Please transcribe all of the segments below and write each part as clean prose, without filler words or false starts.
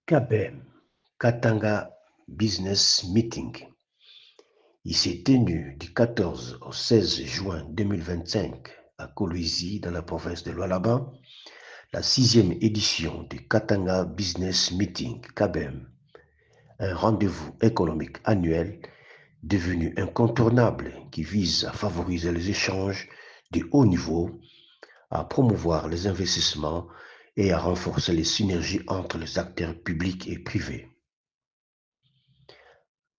KBM, Katanga Business Meeting. Il s'est tenu du 14 au 16 juin 2025 à Kolwezi, dans la province de Lualaba, la 6e édition du Katanga Business Meeting, KBM, un rendez-vous économique annuel devenu incontournable qui vise à favoriser les échanges de haut niveau, à promouvoir les investissements et à renforcer les synergies entre les acteurs publics et privés.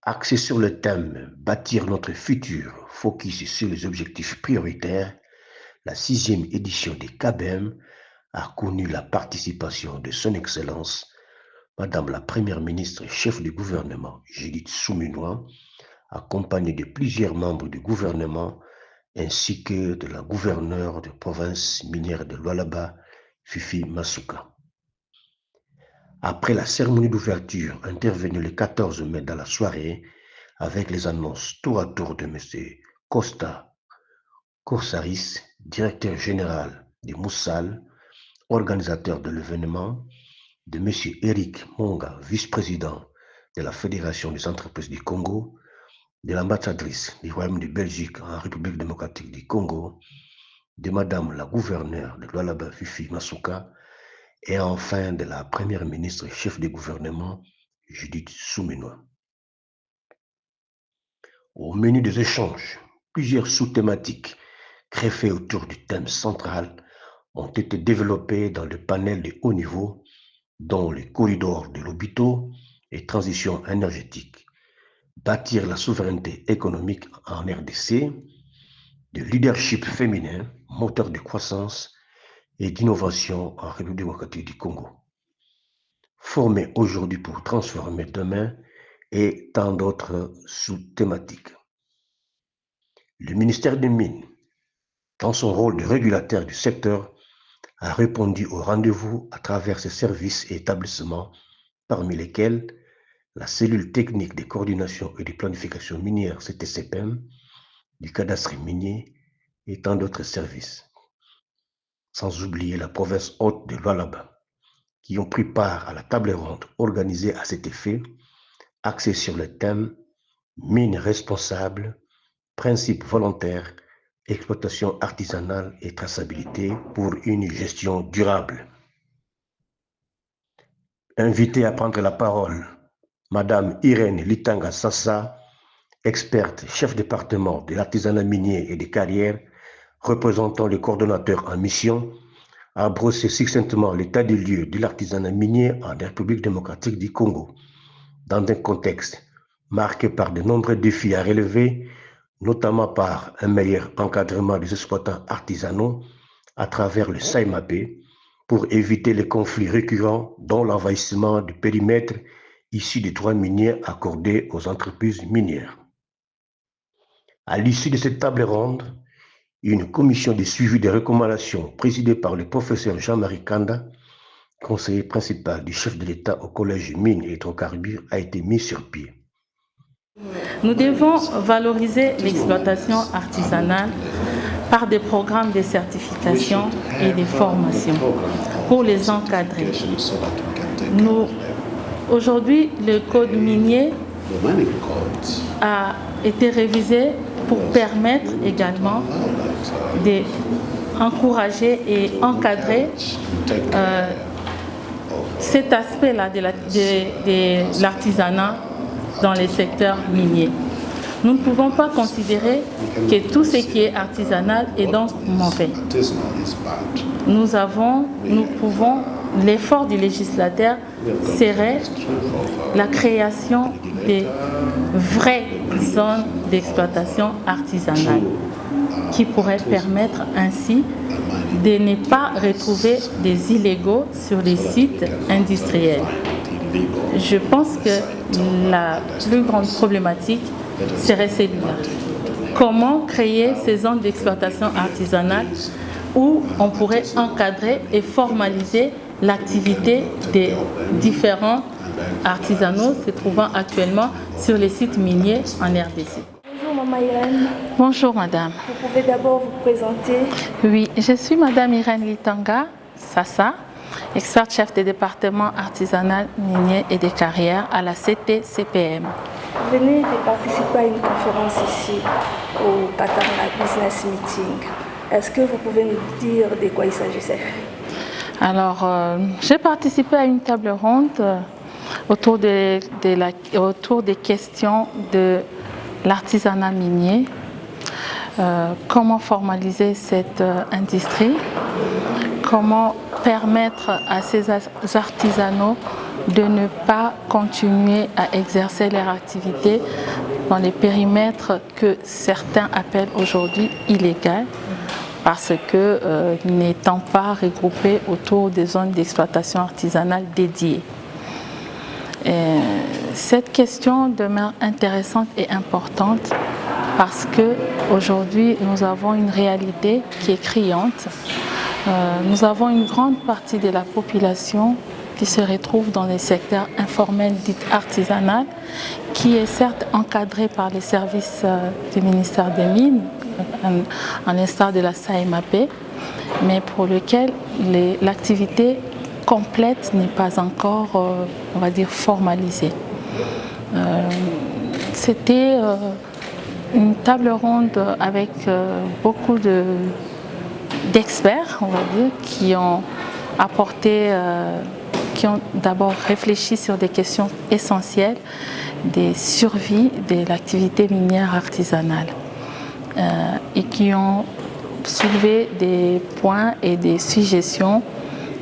Axé sur le thème « Bâtir notre futur », focus sur les objectifs prioritaires, la 6e édition des KBM a connu la participation de Son Excellence, Madame la Première ministre chef du gouvernement, Judith Suminwa, accompagnée de plusieurs membres du gouvernement ainsi que de la gouverneure de province minière de Lualaba, Fifi Masuka. Après la cérémonie d'ouverture intervenue le 14 mai dans la soirée, avec les annonces tour à tour de M. Costa Corsaris, directeur général de Moussal, organisateur de l'événement, de M. Eric Monga, vice-président de la Fédération des entreprises du Congo, de l'ambassadrice du Royaume de Belgique en République démocratique du Congo, de Madame la gouverneure de Lualaba, Fifi Masuka, et enfin de la première ministre chef du gouvernement, Judith Suminwa. Au menu des échanges, plusieurs sous-thématiques greffées autour du thème central ont été développées dans le panel de haut niveau, dont les corridors de l'Obito et transition énergétique, bâtir la souveraineté économique en RDC, de leadership féminin, moteur de croissance et d'innovation en République démocratique du Congo. Former aujourd'hui pour transformer demain et tant d'autres sous-thématiques. Le ministère des Mines, dans son rôle de régulateur du secteur, a répondu au rendez-vous à travers ses services et établissements, parmi lesquels la cellule technique de coordination et de planification minière CTCPM, du cadastre minier et tant d'autres services. Sans oublier la province haute de Lualaba, qui ont pris part à la table ronde organisée à cet effet, axée sur le thème « Mines responsables, principes volontaires, exploitation artisanale et traçabilité pour une gestion durable ». Invitée à prendre la parole, Madame Irène Litanga Sassa, experte chef département de l'artisanat minier et des carrières, représentant le coordonnateur en mission, a brossé succinctement l'état des lieux de l'artisanat minier en République démocratique du Congo, dans un contexte marqué par de nombreux défis à relever, notamment par un meilleur encadrement des exploitants artisanaux à travers le SAIMAP, pour éviter les conflits récurrents, dont l'envahissement du périmètre issu des droits miniers accordés aux entreprises minières. À l'issue de cette table ronde, une commission de suivi des recommandations présidée par le professeur Jean-Marie Kanda, conseiller principal du chef de l'État au Collège Mines et Hydrocarbures, a été mise sur pied. Nous devons valoriser l'exploitation artisanale par des programmes de certification et de formation pour les encadrer. Aujourd'hui, le code minier a été révisé pour permettre également d'encourager et encadrer cet aspect-là de l'artisanat dans les secteurs miniers. Nous ne pouvons pas considérer que tout ce qui est artisanal est donc mauvais. L'effort du législateur serait la création de vraies zones d'exploitation artisanale qui pourraient permettre ainsi de ne pas retrouver des illégaux sur les sites industriels. Je pense que la plus grande problématique serait celle-là. Comment créer ces zones d'exploitation artisanale où on pourrait encadrer et formaliser l'activité des différents artisanaux se trouvant actuellement sur les sites miniers en RDC. Bonjour Maman Irène. Bonjour Madame. Vous pouvez d'abord vous présenter? Oui, je suis Madame Irène Litanga Sassa. experte chef des départements artisanal, minier et des carrières à la CTCPM. Vous venez de participer à une conférence ici au Katanga Business Meeting. Est-ce que vous pouvez nous dire de quoi il s'agissait? Alors, j'ai participé à une table ronde autour des questions de l'artisanat minier, comment formaliser cette industrie, comment permettre à ces artisanaux de ne pas continuer à exercer leur activité dans les périmètres que certains appellent aujourd'hui illégaux, parce que n'étant pas regroupés autour des zones d'exploitation artisanale dédiées. Et cette question demeure intéressante et importante parce qu'aujourd'hui, nous avons une réalité qui est criante. Nous avons une grande partie de la population qui se retrouve dans les secteurs informels dits artisanaux, qui est certes encadré par les services du ministère des Mines, à l'instar de la SAEMAP, mais pour lequel l'activité complète n'est pas encore, on va dire, formalisée. C'était une table ronde avec beaucoup d'experts, on va dire, qui ont apporté, qui ont d'abord réfléchi sur des questions essentielles des survies de l'activité minière artisanale et qui ont soulevé des points et des suggestions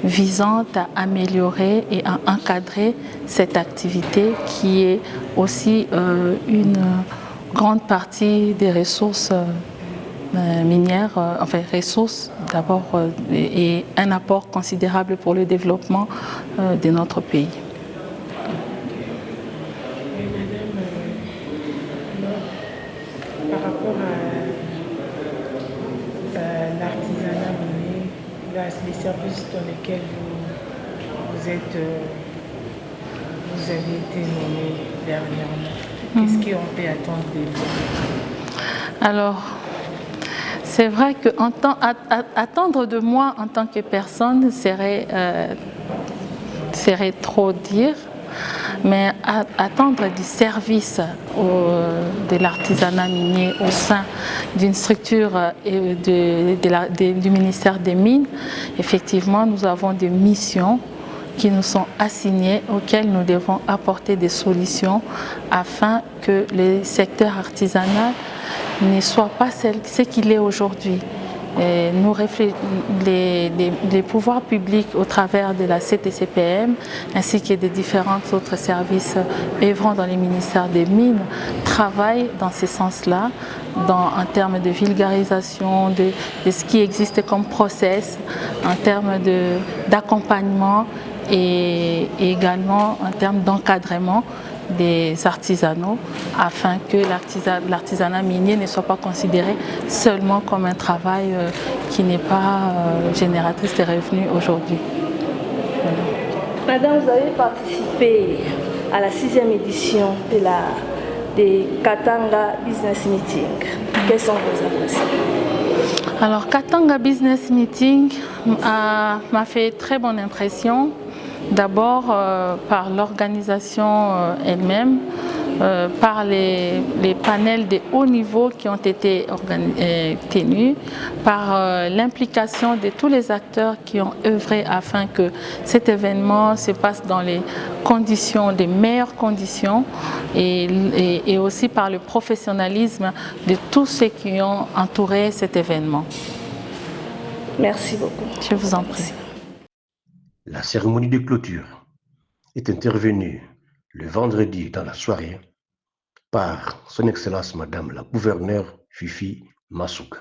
visant à améliorer et à encadrer cette activité qui est aussi une grande partie des ressources minières, enfin ressources d'abord et un apport considérable pour le développement de notre pays. Par rapport à l'artisanat minier, les services dans lesquels vous avez été nommé dernièrement, qu'est-ce qu'on peut attendre de vous? Alors, c'est vrai qu'attendre de moi en tant que personne serait trop dire, mais attendre du service de l'artisanat minier au sein d'une structure du ministère des Mines, effectivement, nous avons des missions qui nous sont assignées, auxquelles nous devons apporter des solutions afin que le secteur artisanal ne soit pas ce qu'il est aujourd'hui. Les pouvoirs publics au travers de la CTCPM ainsi que des différents autres services œuvrant dans les ministères des Mines travaillent dans ce sens-là, en termes de vulgarisation de ce qui existe comme process, en termes d'accompagnement et également en termes d'encadrement des artisanaux afin que l'artisanat minier ne soit pas considéré seulement comme un travail qui n'est pas génératrice de revenus aujourd'hui. Madame, vous avez participé à la 6e édition de Katanga Business Meeting. Quelles sont vos impressions? Alors, Katanga Business Meeting m'a fait très bonne impression. D'abord par l'organisation elle-même, par les panels de haut niveau qui ont été tenus, par l'implication de tous les acteurs qui ont œuvré afin que cet événement se passe dans les meilleures conditions et aussi par le professionnalisme de tous ceux qui ont entouré cet événement. Merci beaucoup. Je vous en prie. La cérémonie de clôture est intervenue le vendredi dans la soirée par Son Excellence Madame la Gouverneure Fifi Masuka.